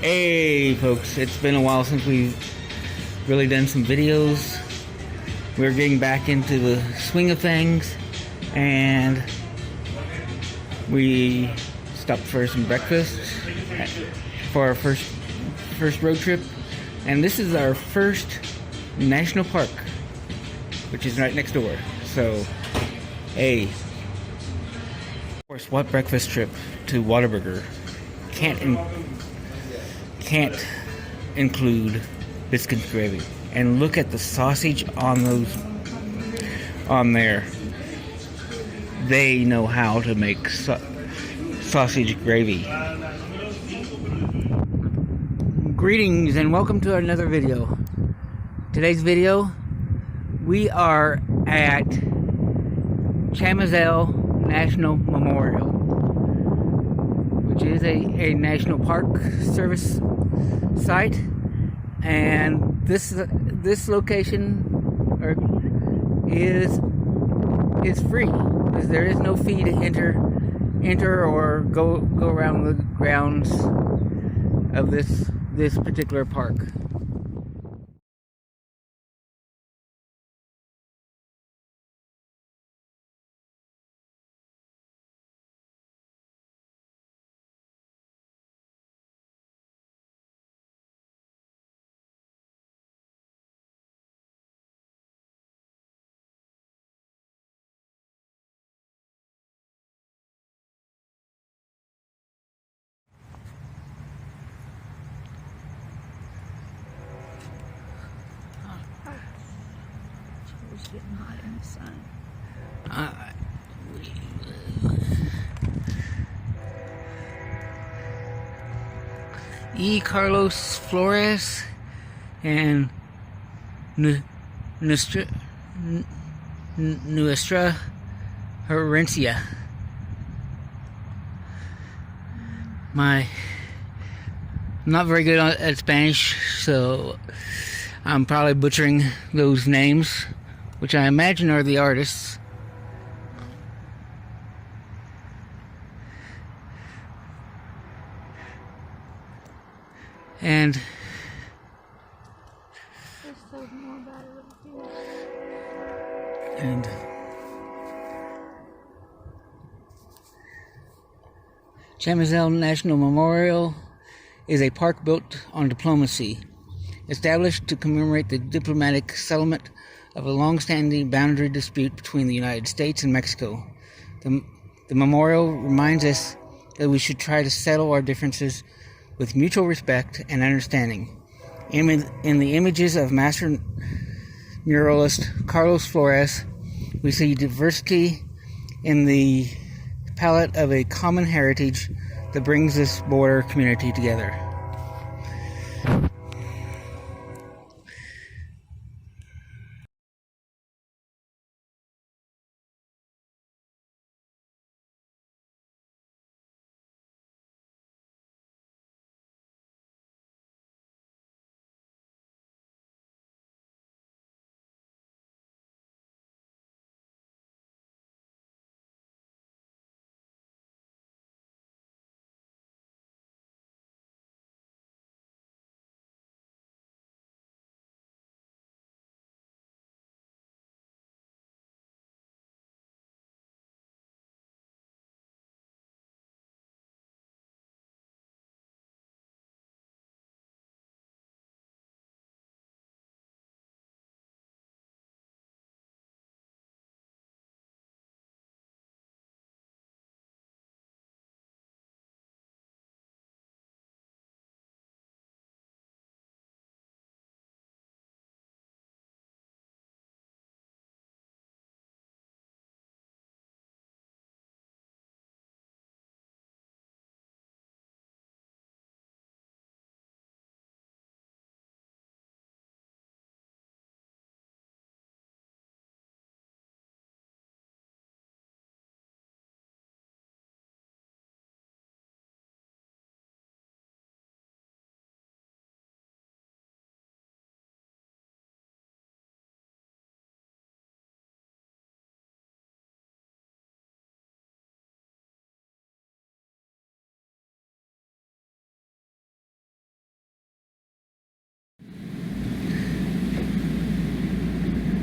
Hey folks, it's been a while since we've really done some videos. We're getting back into the swing of things, and we stopped for some breakfast for our first road trip. And this is our first national park, which is right next door. So, hey, of course, what breakfast trip to Whataburger can't include biscuit gravy. And look at the sausage on there. They know how to make sausage gravy. Greetings and welcome to another video. Today's video, we are at Chamizal National Memorial, which is a national park service site, and this location is free, because there is no fee to enter or go around the grounds of this particular park. It's getting hot in the sun. Carlos Flores and Nuestra Herencia. I'm not very good at Spanish, so I'm probably butchering those names, which I imagine are the artists. And Chamizal National Memorial is a park built on diplomacy, established to commemorate the diplomatic settlement of a long-standing boundary dispute between the United States and Mexico. The memorial reminds us that we should try to settle our differences with mutual respect and understanding. In the images of master muralist Carlos Flores, we see diversity in the palette of a common heritage that brings this border community together.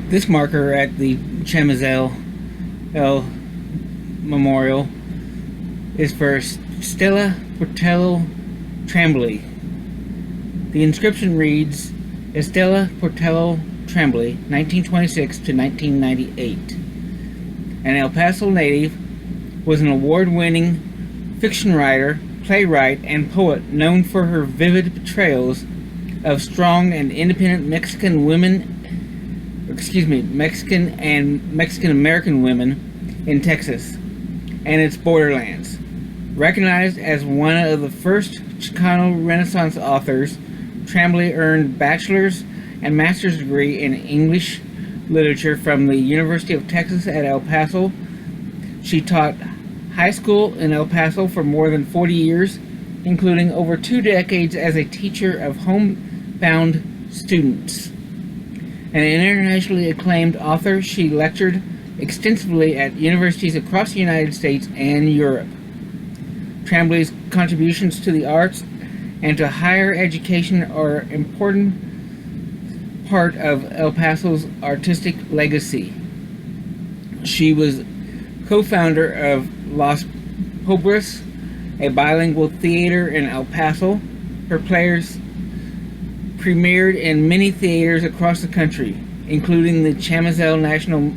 This marker at the Chamizal Memorial is for Stella Portello Tremblay. The inscription reads, Estella Portello Tremblay, 1926 to 1998. An El Paso native, was an award-winning fiction writer, playwright, and poet known for her vivid portrayals of strong and independent Mexican and Mexican-American women in Texas and its borderlands. Recognized as one of the first Chicano Renaissance authors, Tremblay earned bachelor's and master's degree in English literature from the University of Texas at El Paso. She taught high school in El Paso for more than 40 years, including over 2 decades as a teacher of homebound students. An internationally acclaimed author, she lectured extensively at universities across the United States and Europe. Tremblay's contributions to the arts and to higher education are an important part of El Paso's artistic legacy. She was co-founder of Los Pobres, a bilingual theater in El Paso. Her plays premiered in many theaters across the country, including the Chamizal National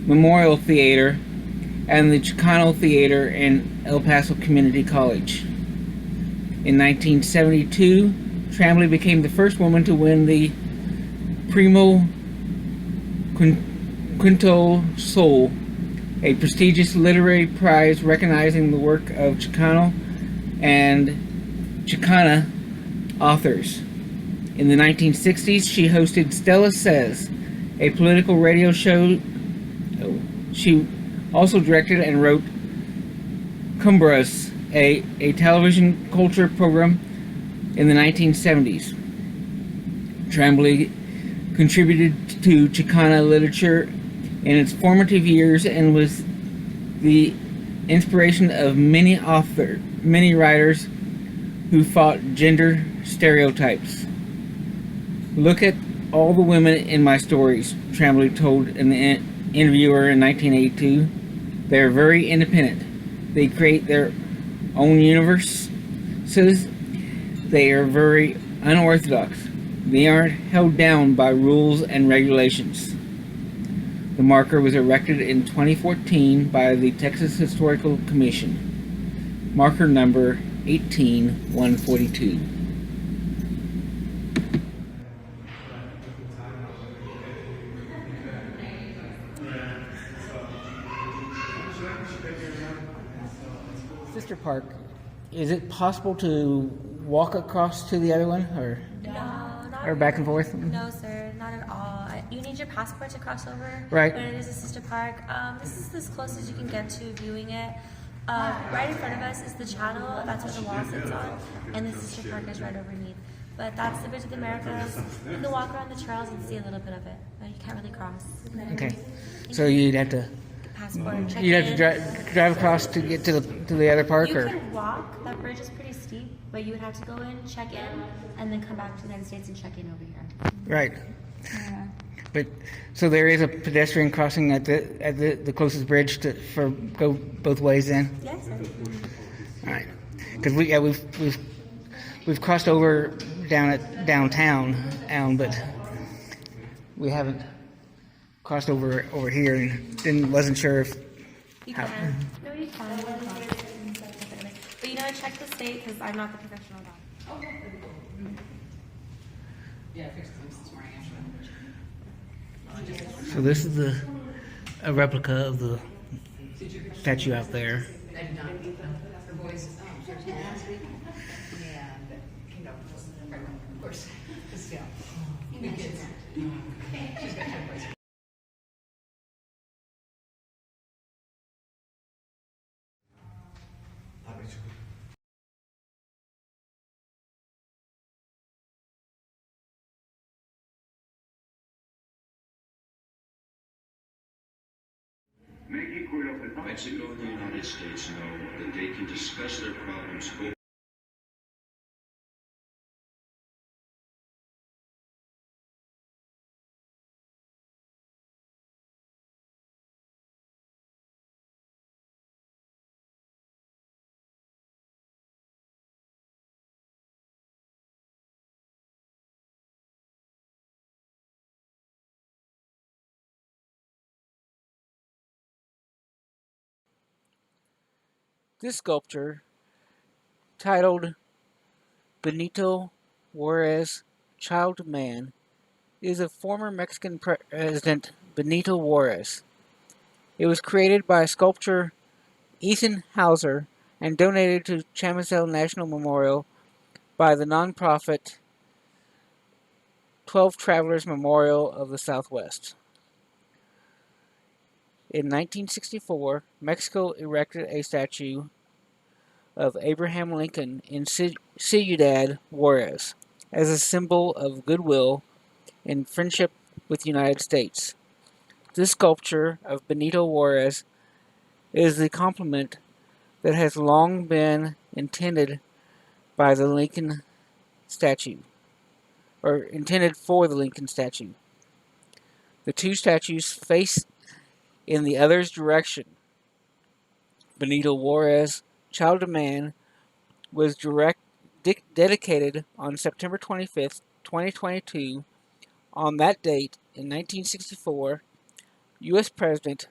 Memorial Theater and the Chicano Theater in El Paso Community College. In 1972, Tremblay became the first woman to win the Primo Quinto Sol, a prestigious literary prize recognizing the work of Chicano and Chicana authors. In the 1960s, she hosted Stella Says, a political radio show. She also directed and wrote Cumbras, a television culture program in the 1970s. Tremblay contributed to Chicana literature in its formative years and was the inspiration of many writers who fought gender stereotypes. Look at all the women in my stories, Tremblay told an interviewer in 1982. They're very independent. They create their own universes. They are very unorthodox. They aren't held down by rules and regulations. The marker was erected in 2014 by the Texas Historical Commission. Marker number 18142. Sister Park, is it possible to walk across to the other one, or back and forth? No, sir, not at all. You need your passport to cross over. Right. But it is a sister park. This is as close as you can get to viewing it. Right in front of us is the channel. That's where the wall sits on, and the sister park is right underneath. But that's the Bridge of the Americas. You can walk around the trails and see a little bit of it, but you can't really cross. Okay. So you'd have to. Passport. Check You'd have to drive across to get to the other park, You or can walk. That bridge is pretty steep, but you would have to go in, check in, and then come back to the United States and check in over here. right. Yeah. But so there is a pedestrian crossing at the closest bridge for go both ways then. Yes, sir. All right. Because we've crossed over down at downtown, but we haven't crossed over here, and wasn't sure if. You can. No, you can. But you know, check the state because I'm not the professional dog. Yeah, I fixed them this morning, actually. So this is a replica of the statue out there. I did not. The boys searched last week, and came down with us, of course. Still, good kids. She's got 10 boys. Mexico and the United States know that they can discuss their problems This sculpture, titled Benito Juarez, Child Man, is of former Mexican President Benito Juarez. It was created by sculptor Ethan Hauser and donated to Chamizal National Memorial by the nonprofit 12 Travelers Memorial of the Southwest. In 1964, Mexico erected a statue of Abraham Lincoln in Ciudad Juarez as a symbol of goodwill and friendship with the United States. This sculpture of Benito Juarez is the complement that has long been intended by the Lincoln statue, or intended for the Lincoln statue. The two statues face in the other's direction. Benito Juarez, Child of Man, was dedicated on September 25th, 2022. On that date, in 1964, U.S. President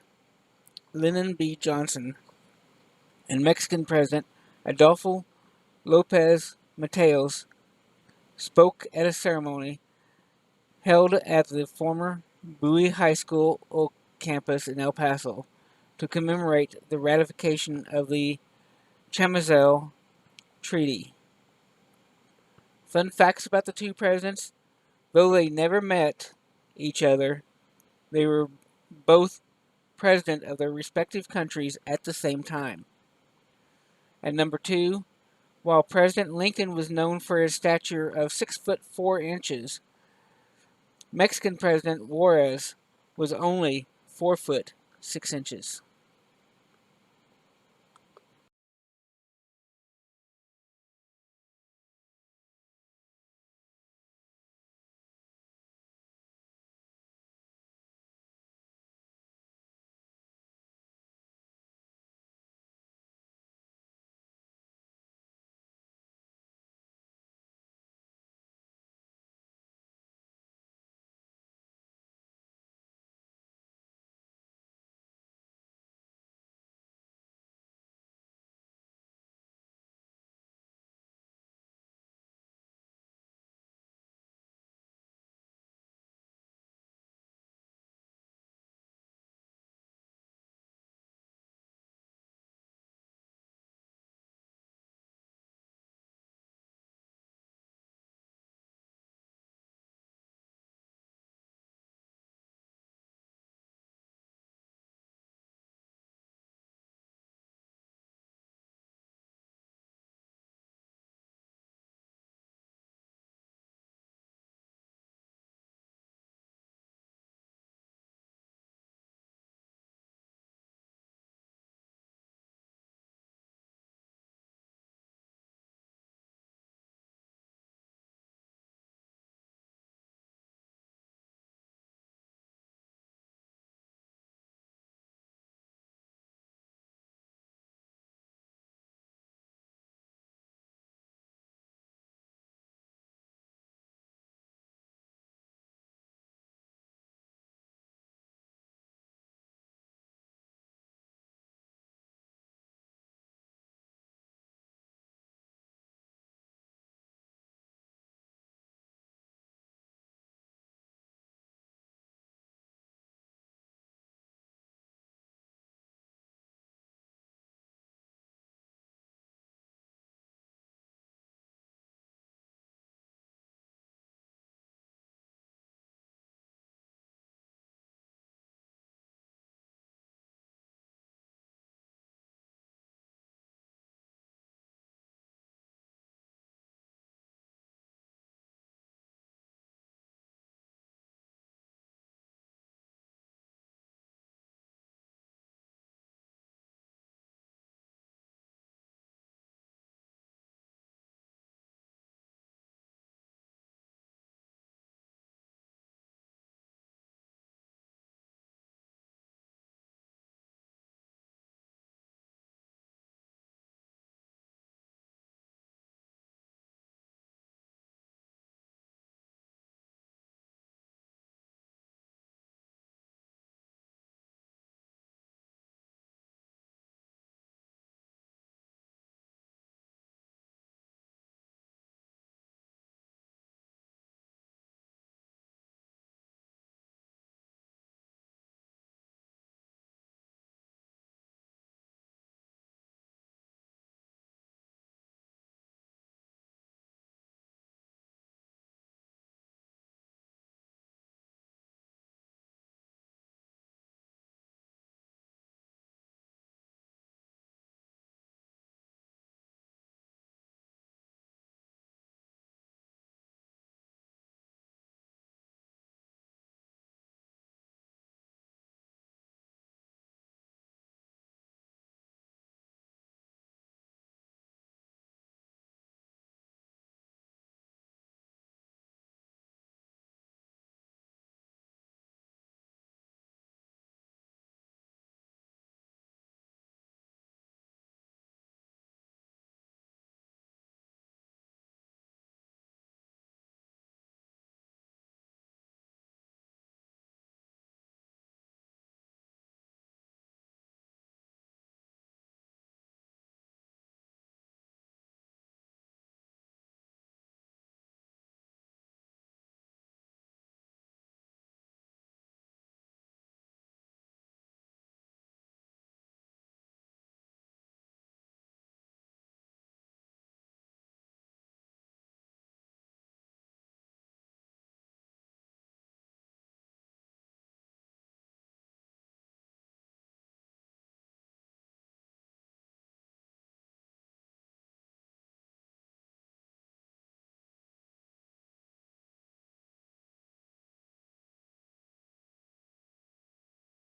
Lyndon B. Johnson and Mexican President Adolfo López Mateos spoke at a ceremony held at the former Bowie High School campus in El Paso to commemorate the ratification of the Chamizal Treaty. Fun facts about the two presidents: though they never met each other, they were both president of their respective countries at the same time. And number 2, while President Lincoln was known for his stature of 6 foot 4 inches, Mexican President Juarez was only 4 foot 6 inches.